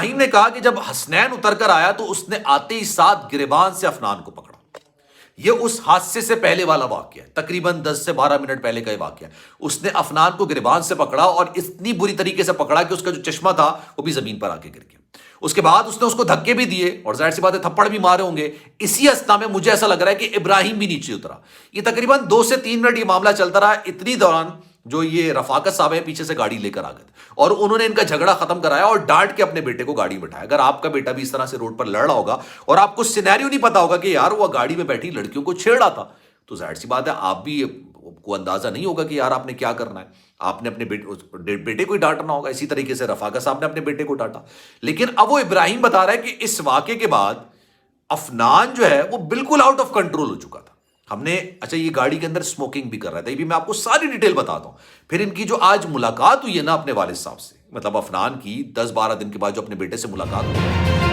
ابراہیم نے کہا کہ جب حسنین اتر کر آیا تو اس نے آتے ہی ساتھ گریبان سے افنان کو پکڑا۔ یہ اس حادثے سے پہلے والا واقعہ ہے، تقریباً 10 سے 12 منٹ پہلے کا یہ واقعہ ہے۔ اس نے افنان کو گریبان سے پکڑا اور اتنی بری طریقے سے پکڑا کہ اس کا جو چشمہ تھا وہ بھی زمین پر آ کے گر گیا۔ اس کے بعد اس نے اس کو دھکے بھی دیے اور ظاہر سی بات ہے تھپڑ بھی مارے ہوں گے۔ اسی اسنا میں مجھے ایسا لگ رہا ہے کہ ابراہیم بھی نیچے اترا۔ یہ تقریباً 2 سے 3 منٹ یہ معاملہ چلتا رہا۔ اتنی دوران جو یہ رفاقت صاحب ہیں پیچھے سے گاڑی لے کر آ گئے اور انہوں نے ان کا جھگڑا ختم کرایا اور ڈانٹ کے اپنے بیٹے کو گاڑی میں بٹھایا۔ اگر آپ کا بیٹا بھی اس طرح سے روڈ پر لڑ رہا ہوگا اور آپ کو سینیریو نہیں پتا ہوگا کہ یار وہ گاڑی میں بیٹھی لڑکیوں کو چھیڑ رہا تھا، تو ظاہر سی بات ہے آپ بھی کو اندازہ نہیں ہوگا کہ یار آپ نے کیا کرنا ہے۔ آپ نے اپنے بیٹے کو ہی ڈانٹنا ہوگا۔ اسی طریقے سے رفاقت صاحب نے اپنے بیٹے کو ڈانٹا۔ لیکن اب وہ ابراہیم بتا رہا ہے کہ اس واقعے کے بعد افنان جو ہے وہ بالکل آؤٹ آف کنٹرول ہو چکا تھا۔ ہم نے اچھا یہ گاڑی کے اندر اسموکنگ بھی کر رہا تھا، یہ بھی میں آپ کو ساری ڈیٹیل بتاتا ہوں۔ پھر ان کی جو آج ملاقات ہوئی ہے نا اپنے والد صاحب سے، مطلب افنان کی 10-12 دن کے بعد جو اپنے بیٹے سے ملاقات ہوئی۔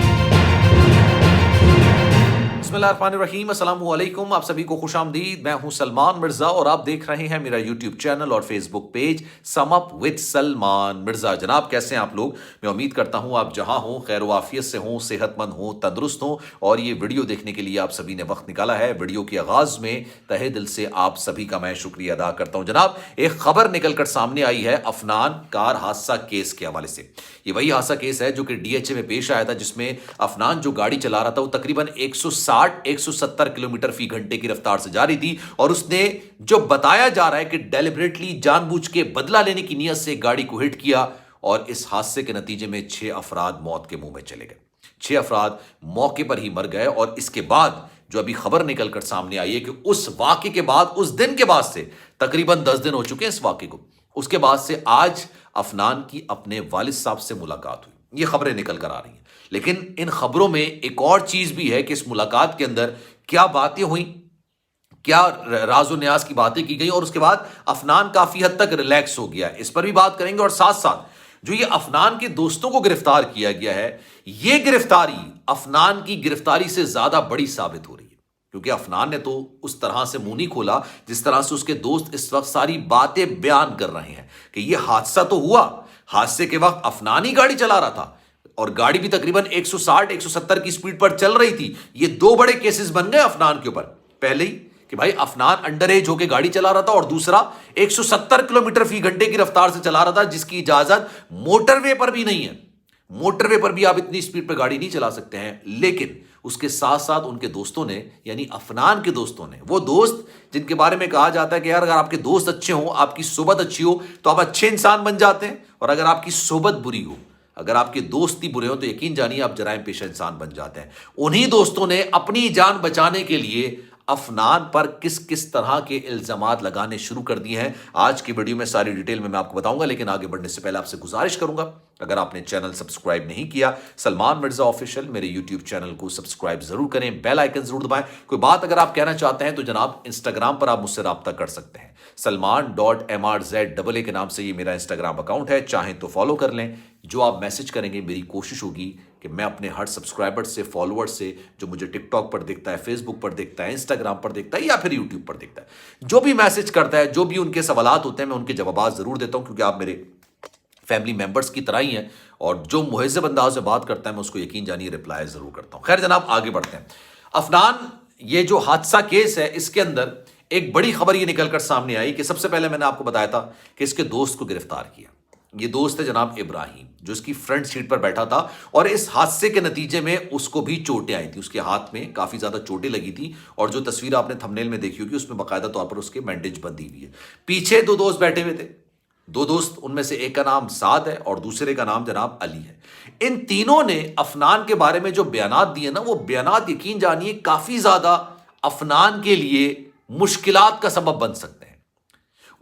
بسم اللہ الرحمن الرحیم، السلام علیکم، آپ سبھی کو خوش آمدید۔ میں ہوں سلمان مرزا اور آپ دیکھ رہے ہیں میرا یوٹیوب چینل اور Facebook page sum up with Salman Mirza. جناب کیسے ہیں آپ لوگ؟ میں امید کرتا ہوں آپ جہاں ہوں خیر و عافیت سے ہوں، صحت مند ہوں، تندرست ہوں، اور یہ ویڈیو دیکھنے کے لیے آپ سبھی نے وقت نکالا ہے۔ ویڈیو کے آغاز میں تہہ دل سے آپ سبھی کا میں شکریہ ادا کرتا ہوں۔ جناب ایک خبر نکل کر سامنے آئی ہے افنان کار حادثہ کیس کے حوالے سے۔ یہ وہی حادثہ کیس ہے جو کہ ڈی ایچ اے میں پیش آیا تھا، جس میں افنان جو گاڑی چلا رہا تھا وہ تقریباً 160-170 کلومیٹر فی گھنٹے کی رفتار سے جاری تھی، اور اس نے جو بتایا جا رہا ہے کہ ڈیلیبریٹلی جان بوجھ کے بدلہ لینے کی نیت سے گاڑی کو ہٹ کیا، اور اس حادثے کے نتیجے میں 6 افراد موت کے منہ میں چلے گئے۔ 6 افراد موقع پر ہی مر گئے، اور اس کے بعد جو ابھی خبر نکل کر سامنے آئی ہے کہ اس واقعے کے بعد، اس دن کے بعد سے تقریباً 10 دن ہو چکے ہیں اس واقعے کو، اس کے بعد سے آج افنان کی اپنے والد صاحب سے ملاقات ہوئی۔ یہ خبریں نکل کر آ رہی ہیں، لیکن ان خبروں میں ایک اور چیز بھی ہے کہ اس ملاقات کے اندر کیا باتیں ہوئیں، کیا راز و نیاز کی باتیں کی گئی، اور اس کے بعد افنان کافی حد تک ریلیکس ہو گیا، اس پر بھی بات کریں گے۔ اور ساتھ ساتھ جو یہ افنان کے دوستوں کو گرفتار کیا گیا ہے، یہ گرفتاری افنان کی گرفتاری سے زیادہ بڑی ثابت ہو رہی ہے، کیونکہ افنان نے تو اس طرح سے منہ نہیں کھولا جس طرح سے اس کے دوست اس وقت ساری باتیں بیان کر رہے ہیں کہ یہ حادثہ تو ہوا، حادثے کے وقت افنان ہی گاڑی چلا رہا تھا، اور گاڑی بھی تقریباً 160-170 کی سپیڈ پر چل رہی تھی۔ یہ 2 بڑے کیسز بن گئے افنان کے اوپر۔ پہلے ہی کہ بھائی افنان انڈر ایج ہو کے گاڑی چلا رہا تھا، اور دوسرا 170 کلومیٹر فی گھنٹے کی رفتار سے چلا رہا تھا، جس کی اجازت موٹر وے پر بھی نہیں ہے۔ موٹر وے پر بھی آپ اتنی سپیڈ پہ گاڑی نہیں چلا سکتے ہیں۔ لیکن اس کے ساتھ ساتھ ان کے دوستوں نے، یعنی افنان کے دوستوں نے، وہ دوست جن کے بارے میں کہا جاتا ہے کہ یار اگر آپ کے دوست اچھے ہوں، آپ کی صحبت اچھی ہو تو آپ اچھے انسان بن جاتے ہیں، اور اگر آپ کی صحبت بری ہو، اگر آپ کے دوست ہی برے ہوں، تو یقین جانیے آپ جرائم پیشہ انسان بن جاتے ہیں۔ انہی دوستوں نے اپنی جان بچانے کے لیے افنان پر کس کس طرح کے الزامات لگانے شروع کر دیے ہیں، آج کی ویڈیو میں ساری ڈیٹیل میں آپ کو بتاؤں گا۔ لیکن آگے بڑھنے سے پہلے آپ سے گزارش کروں گا، اگر آپ نے چینل سبسکرائب نہیں کیا سلمان مرزا آفیشیل، میرے یوٹیوب چینل کو سبسکرائب ضرور کریں، بیل آئیکن ضرور دبائیں۔ کوئی بات اگر آپ کہنا چاہتے ہیں تو جناب انسٹاگرام پر آپ مجھ سے رابطہ کر سکتے ہیں، salman.mrz کے نام سے یہ میرا انسٹاگرام اکاؤنٹ ہے، چاہیں تو فالو کر لیں۔ جو آپ میسج کریں گے میری کوشش ہوگی کہ میں اپنے ہر سبسکرائبر سے، فالوور سے، جو مجھے ٹک ٹاک پر دیکھتا ہے، فیس بک پر دیکھتا ہے، انسٹاگرام پر دیکھتا ہے، یا پھر یوٹیوب پر دیکھتا ہے، جو بھی میسج کرتا ہے، جو بھی ان کے سوالات ہوتے ہیں، میں ان کے جوابات ضرور دیتا ہوں، کیونکہ آپ میرے فیملی ممبرس کی طرح ہی ہیں، اور جو مہذب انداز سے بات کرتا ہے میں اس کو یقین جانیے رپلائی ضرور کرتا ہوں۔ خیر جناب آگے بڑھتے ہیں۔ افنان یہ جو حادثہ کیس ہے، اس کے اندر ایک بڑی خبر یہ نکل کر سامنے آئی کہ سب سے پہلے میں نے آپ کو بتایا تھا کہ اس کے دوست کو گرفتار کیا۔ یہ دوست ہے جناب ابراہیم، جو اس کی فرنٹ سیٹ پر بیٹھا تھا، اور اس حادثے کے نتیجے میں اس کو بھی چوٹیں آئی تھی، اس کے ہاتھ میں کافی زیادہ چوٹیں لگی تھی، اور جو تصویر آپ نے تھمبنیل میں دیکھی ہوگی اس میں باقاعدہ طور پر اس کے بینڈیج بندھی ہوئی ہے۔ پیچھے 2 دوست بیٹھے ہوئے تھے، 2 دوست، ان میں سے ایک کا نام سعد ہے اور دوسرے کا نام جناب علی ہے۔ ان تینوں نے افنان کے بارے میں جو بیانات دیے نا، وہ بیانات یقین جانیے کافی زیادہ افنان کے لیے مشکلات کا سبب بن سکتے ہیں۔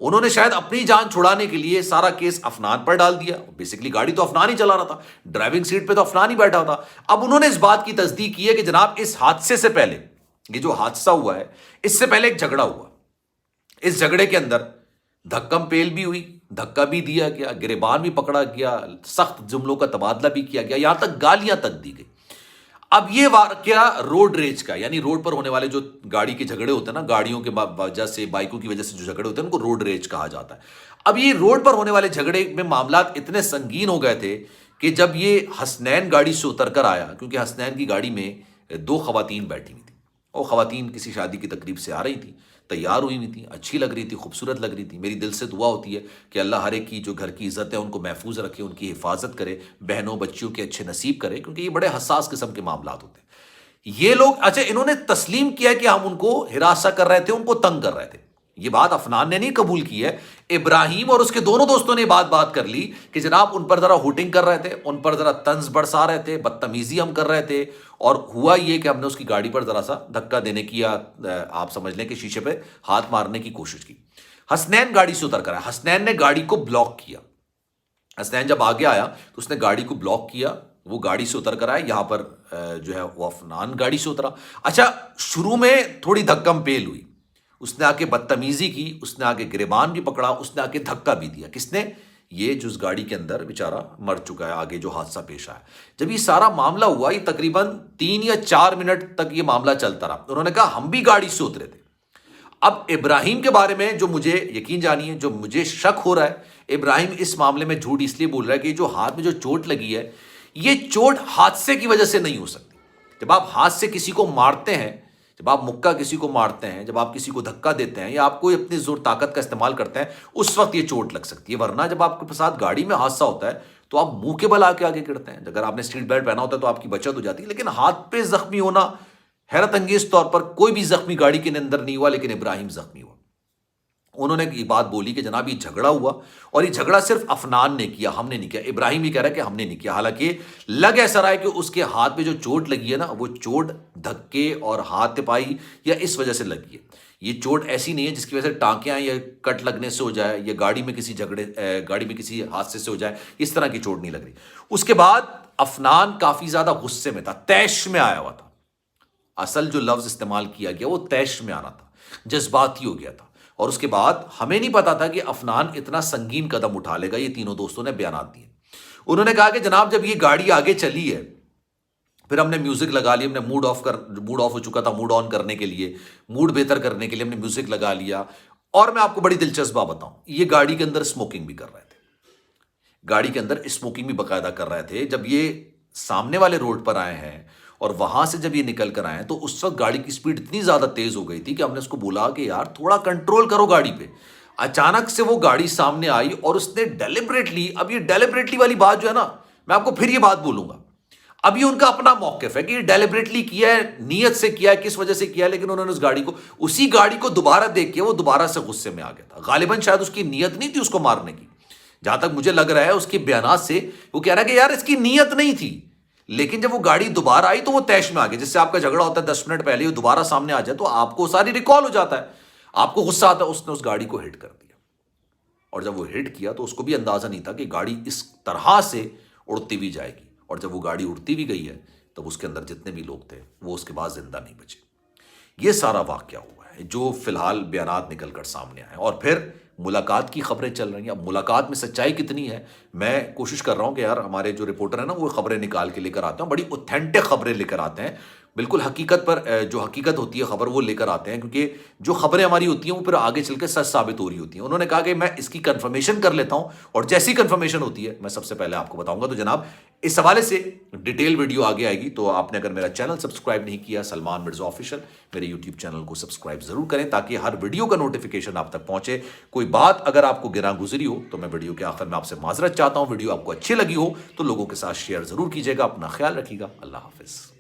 انہوں نے شاید اپنی جان چھڑانے کے لیے سارا کیس افنان پر ڈال دیا۔ بیسیکلی گاڑی تو افنان ہی چلا رہا تھا، ڈرائیونگ سیٹ پہ تو افنان ہی بیٹھا تھا۔ اب انہوں نے اس بات کی تصدیق کی ہے کہ جناب اس حادثے سے پہلے، یہ جو حادثہ ہوا ہے اس سے پہلے ایک جھگڑا ہوا، اس جھگڑے کے اندر دھکم پیل بھی ہوئی، دھکا بھی دیا گیا، گریبان بھی پکڑا گیا، سخت جملوں کا تبادلہ بھی کیا گیا، یہاں تک گالیاں تک دی گئی۔ اب یہ واقعہ روڈ ریج کا، یعنی روڈ پر ہونے والے جو گاڑی کے جھگڑے ہوتے ہیں نا، گاڑیوں کے وجہ سے، بائکوں کی وجہ سے جو جھگڑے ہوتے ہیں ان کو روڈ ریج کہا جاتا ہے۔ اب یہ روڈ پر ہونے والے جھگڑے میں معاملات اتنے سنگین ہو گئے تھے کہ جب یہ حسنین گاڑی سے اتر کر آیا، کیونکہ حسنین کی گاڑی میں دو خواتین بیٹھی ہوئی تھیں، وہ خواتین کسی شادی کی تقریب سے آ رہی تھیں، تیار ہوئی ہوئی تھیں، اچھی لگ رہی تھی، خوبصورت لگ رہی تھی. میری دل سے دعا ہوتی ہے کہ اللہ ہر ایک کی جو گھر کی عزت ہے ان کو محفوظ رکھے، ان کی حفاظت کرے، بہنوں بچیوں کے اچھے نصیب کرے، کیونکہ یہ بڑے حساس قسم کے معاملات ہوتے ہیں. یہ لوگ اچھا انہوں نے تسلیم کیا کہ ہم ان کو ہراساں کر رہے تھے، ان کو تنگ کر رہے تھے. یہ بات افنان نے نہیں قبول کی ہے، ابراہیم اور اس کے دونوں دوستوں نے بات کر لی کہ جناب ان پر ذرا ہوٹنگ کر رہے تھے، ان پر ذرا طنز برسا رہے تھے، بدتمیزی ہم کر رہے تھے، اور ہوا یہ کہ ہم نے اس کی گاڑی پر ذرا سا دھکا دینے کی یا آپ سمجھ لیں کہ شیشے پہ ہاتھ مارنے کی کوشش کی. حسنین گاڑی سے اتر کر آیا، حسنین نے گاڑی کو بلاک کیا. حسنین جب آگے آیا تو اس نے گاڑی کو بلاک کیا، وہ گاڑی سے اتر کر آیا. یہاں پر جو ہے وہ افنان گاڑی سے اترا. اچھا شروع میں تھوڑی دھکم پیل ہوئی، اس نے آ کے بدتمیزی کی، اس نے آ کے گریبان بھی پکڑا، اس نے آ کے دھکا بھی دیا. کس نے؟ یہ جو اس گاڑی کے اندر بیچارہ مر چکا ہے، آگے جو حادثہ پیش آیا. جب یہ سارا معاملہ ہوا، یہ تقریباً 3 یا 4 منٹ تک یہ معاملہ چلتا رہا. انہوں نے کہا ہم بھی گاڑی سے اترے تھے. اب ابراہیم کے بارے میں جو مجھے یقین جانیے، جو مجھے شک ہو رہا ہے، ابراہیم اس معاملے میں جھوٹ اس لیے بول رہا ہے کہ جو ہاتھ میں جو چوٹ لگی ہے، یہ چوٹ حادثے کی وجہ سے نہیں ہو سکتی. جب آپ ہاتھ سے کسی کو مارتے ہیں، جب آپ مکہ کسی کو مارتے ہیں، جب آپ کسی کو دھکا دیتے ہیں یا آپ کوئی اپنی زور طاقت کا استعمال کرتے ہیں، اس وقت یہ چوٹ لگ سکتی ہے. ورنہ جب آپ کے ساتھ گاڑی میں حادثہ ہوتا ہے تو آپ منہ کے بل آ کے آگے گرتے ہیں. اگر آپ نے سیٹ بیلٹ پہنا ہوتا ہے تو آپ کی بچت ہو جاتی ہے. لیکن ہاتھ پہ زخمی ہونا حیرت انگیز طور پر کوئی بھی زخمی گاڑی کے اندر نہیں ہوا، لیکن ابراہیم زخمی ہوا. انہوں نے یہ بات بولی کہ جناب یہ جھگڑا ہوا، اور یہ جھگڑا صرف افنان نے کیا، ہم نے نہیں کیا. ابراہیم یہ کہہ رہا ہے کہ ہم نے نہیں کیا، حالانکہ لگ ایسا رہا ہے کہ اس کے ہاتھ پہ جو چوٹ لگی ہے نا، وہ چوٹ دھکے اور ہاتھ تپائی یا اس وجہ سے لگی ہے. یہ چوٹ ایسی نہیں ہے جس کی وجہ سے ٹانکے آئیں یا کٹ لگنے سے ہو جائے یا گاڑی میں کسی حادثے سے ہو جائے. اس طرح کی چوٹ نہیں لگ رہی. اس کے بعد افنان کافی زیادہ غصے میں تھا، طیش میں آیا ہوا تھا. اصل جو لفظ استعمال کیا گیا وہ طیش میں آنا تھا، جذباتی ہو گیا تھا. اور اس کے بعد ہمیں نہیں پتا تھا کہ افنان اتنا سنگین قدم اٹھا لے گا. یہ تینوں دوستوں نے بیانات دیے. انہوں نے کہا کہ جناب جب یہ گاڑی آگے چلی ہے، پھر ہم نے میوزک لگا لی، ہم نے موڈ آف ہو چکا تھا، موڈ آن کرنے کے لیے، موڈ بہتر کرنے کے لیے ہم نے میوزک لگا لیا. اور میں آپ کو بڑی دلچسپ بات بتاؤں، یہ گاڑی کے اندر اسموکنگ بھی کر رہے تھے، گاڑی کے اندر اسموکنگ بھی باقاعدہ کر رہے تھے. جب یہ سامنے والے روڈ پر آئے ہیں اور وہاں سے جب یہ نکل کر آئے تو اس وقت گاڑی کی سپیڈ اتنی زیادہ تیز ہو گئی تھی کہ ہم نے اس کو بولا کہ یار تھوڑا کنٹرول کرو گاڑی پہ. اچانک سے وہ گاڑی سامنے آئی اور اس نے ڈیلیبریٹلی، اب یہ ڈیلیبریٹلی والی بات جو ہے نا، میں آپ کو پھر یہ بات بولوں گا، اب یہ ان کا اپنا موقف ہے کہ یہ ڈیلیبریٹلی کیا ہے، نیت سے کیا ہے، کس وجہ سے کیا ہے. لیکن انہوں نے اسی گاڑی کو دوبارہ دیکھ کے وہ دوبارہ سے غصے میں آ گیا تھا. غالباً شاید اس کی نیت نہیں تھی اس کو مارنے کی. جہاں تک مجھے لگ رہا ہے اس کے بیانات سے وہ کہہ رہا ہے کہ یار اس کی نیت نہیں تھی. لیکن جب وہ گاڑی دوبارہ آئی تو وہ طیش میں آ گئی. جس سے آپ کا جھگڑا ہوتا ہے 10 منٹ پہلے، وہ دوبارہ سامنے آ جائے تو آپ کو ساری ریکال ہو جاتا ہے، آپ کو غصہ آتا ہے. اس نے اس گاڑی کو ہٹ کر دیا، اور جب وہ ہٹ کیا تو اس کو بھی اندازہ نہیں تھا کہ گاڑی اس طرح سے اڑتی بھی جائے گی. اور جب وہ گاڑی اڑتی بھی گئی ہے تب اس کے اندر جتنے بھی لوگ تھے وہ اس کے بعد زندہ نہیں بچے. یہ سارا واقعہ ہوا ہے جو فی الحال بیانات نکل کر سامنے آئے. اور پھر ملاقات کی خبریں چل رہی ہیں. اب ملاقات میں سچائی کتنی ہے، میں کوشش کر رہا ہوں کہ یار ہمارے جو رپورٹر ہیں نا وہ خبریں نکال کے لے کر آتے ہیں، بڑی اوتھینٹک خبریں لے کر آتے ہیں، بالکل حقیقت پر جو حقیقت ہوتی ہے خبر وہ لے کر آتے ہیں. کیونکہ جو خبریں ہماری ہوتی ہیں وہ پھر آگے چل کے سچ ثابت ہو رہی ہوتی ہیں. انہوں نے کہا کہ میں اس کی کنفرمیشن کر لیتا ہوں، اور جیسی کنفرمیشن ہوتی ہے میں سب سے پہلے آپ کو بتاؤں گا. تو جناب اس حوالے سے ڈیٹیل ویڈیو آگے آئے گی. تو آپ نے اگر میرا چینل سبسکرائب نہیں کیا سلمان مرزا آفیشیل، میرے یوٹیوب چینل کو سبسکرائب ضرور کریں تاکہ ہر ویڈیو کا نوٹیفیکیشن آپ تک پہنچے. کوئی بات اگر آپ کو گراں گزری ہو تو میں ویڈیو کے آخر میں آپ سے معذرت چاہتا ہوں. ویڈیو آپ کو اچھی لگی ہو تو لوگوں کے ساتھ شیئر ضرور کیجیے گا. اپنا خیال رکھیے گا. اللہ حافظ.